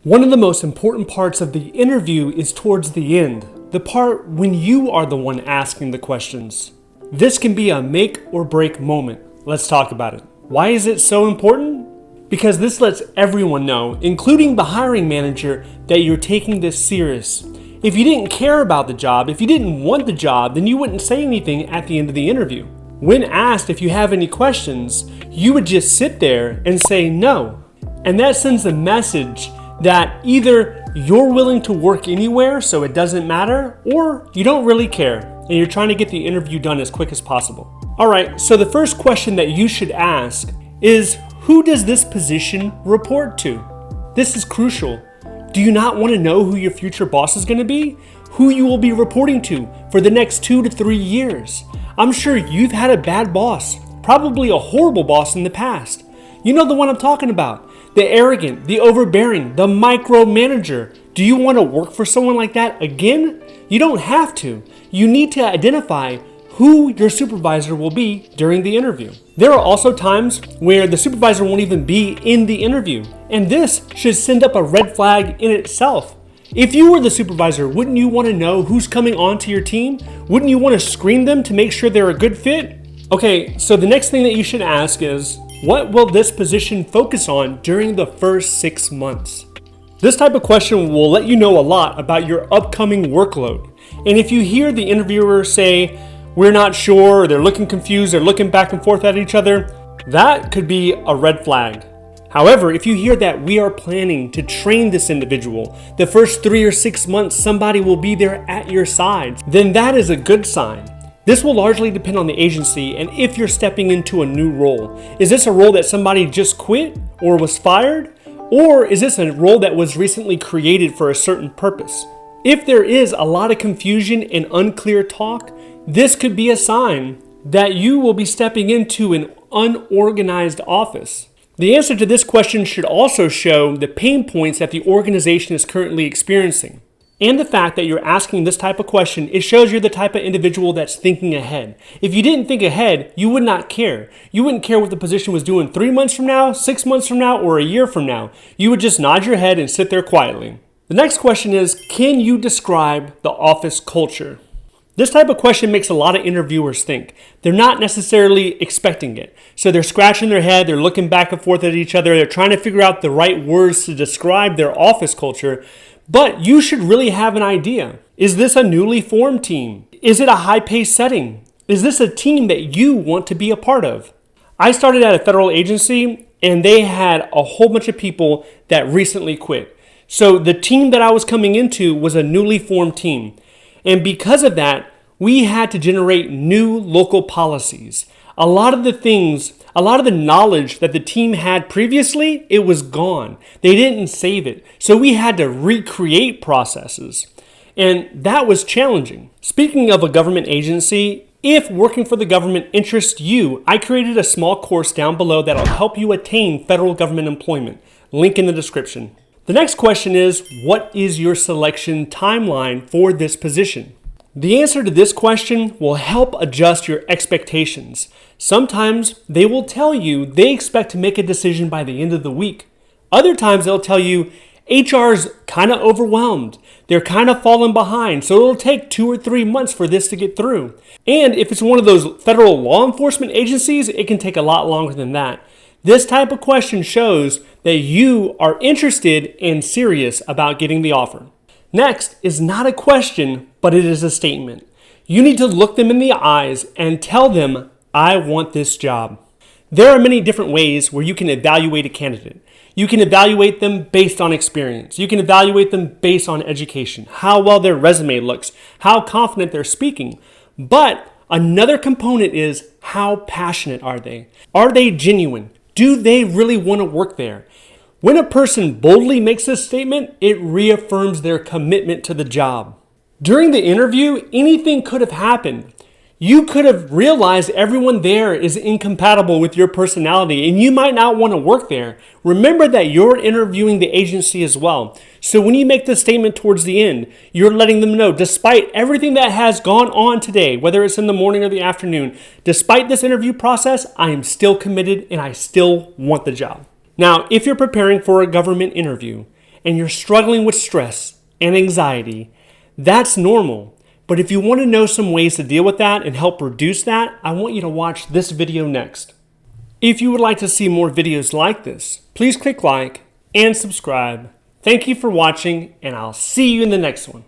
One of the most important parts of the interview is towards the end, the part when you are the one asking the questions. This can be a make or break moment. Let's talk about it. Why is it so important? Because this lets everyone know, including the hiring manager, that you're taking this serious. If you didn't care about the job, if you didn't want the job, then you wouldn't say anything at the end of the interview. When asked if you have any questions, you would just sit there and say no. And that sends a message that either you're willing to work anywhere so it doesn't matter, or you don't really care and you're trying to get the interview done as quick as possible. Alright, so the first question that you should ask is, who does this position report to? This is crucial. Do you not want to know who your future boss is going to be? Who you will be reporting to for the next 2 to 3 years? I'm sure you've had a bad boss, probably a horrible boss in the past. You know the one I'm talking about. The arrogant, the overbearing, the micromanager. Do you want to work for someone like that again? You don't have to. You need to identify who your supervisor will be during the interview. There are also times where the supervisor won't even be in the interview, and this should send up a red flag in itself. If you were the supervisor, wouldn't you want to know who's coming onto your team? Wouldn't you want to screen them to make sure they're a good fit? Okay, so the next thing that you should ask is, what will this position focus on during the first 6 months? This type of question will let you know a lot about your upcoming workload. And if you hear the interviewer say, we're not sure, or they're looking confused, they're looking back and forth at each other, that could be a red flag. However, if you hear that we are planning to train this individual, the first 3 or 6 months somebody will be there at your side, then that is a good sign. This will largely depend on the agency and if you're stepping into a new role. Is this a role that somebody just quit or was fired? Or is this a role that was recently created for a certain purpose? If there is a lot of confusion and unclear talk, this could be a sign that you will be stepping into an unorganized office. The answer to this question should also show the pain points that the organization is currently experiencing. And the fact that you're asking this type of question, it shows you're the type of individual that's thinking ahead. If you didn't think ahead, you would not care. You wouldn't care what the position was doing 3 months from now, 6 months from now, or a year from now. You would just nod your head and sit there quietly. The next question is, can you describe the office culture? This type of question makes a lot of interviewers think. They're not necessarily expecting it. So they're scratching their head, they're looking back and forth at each other, they're trying to figure out the right words to describe their office culture. But you should really have an idea. Is this a newly formed team? Is it a high-paced setting? Is this a team that you want to be a part of? I started at a federal agency and they had a whole bunch of people that recently quit. So the team that I was coming into was a newly formed team. And because of that, we had to generate new local policies. A lot of the knowledge that the team had previously, it was gone. They didn't save it. So we had to recreate processes. And that was challenging. Speaking of a government agency, if working for the government interests you, I created a small course down below that'll help you attain federal government employment. Link in the description. The next question is, what is your selection timeline for this position? The answer to this question will help adjust your expectations. Sometimes they will tell you they expect to make a decision by the end of the week. Other times they'll tell you HR's kind of overwhelmed. They're kind of falling behind, so it'll take 2 or 3 months for this to get through. And if it's one of those federal law enforcement agencies, it can take a lot longer than that. This type of question shows that you are interested and serious about getting the offer. Next is not a question, but it is a statement. You need to look them in the eyes and tell them, I want this job. There are many different ways where you can evaluate a candidate. You can evaluate them based on experience. You can evaluate them based on education, how well their resume looks, how confident they're speaking. But another component is, how passionate are they? Are they genuine? Do they really want to work there? When a person boldly makes this statement, it reaffirms their commitment to the job. During the interview, anything could have happened. You could have realized everyone there is incompatible with your personality and you might not want to work there. Remember that you're interviewing the agency as well. So when you make this statement towards the end, you're letting them know, despite everything that has gone on today, whether it's in the morning or the afternoon, despite this interview process, I am still committed and I still want the job. Now, if you're preparing for a government interview and you're struggling with stress and anxiety, that's normal. But if you want to know some ways to deal with that and help reduce that, I want you to watch this video next. If you would like to see more videos like this, please click like and subscribe. Thank you for watching, and I'll see you in the next one.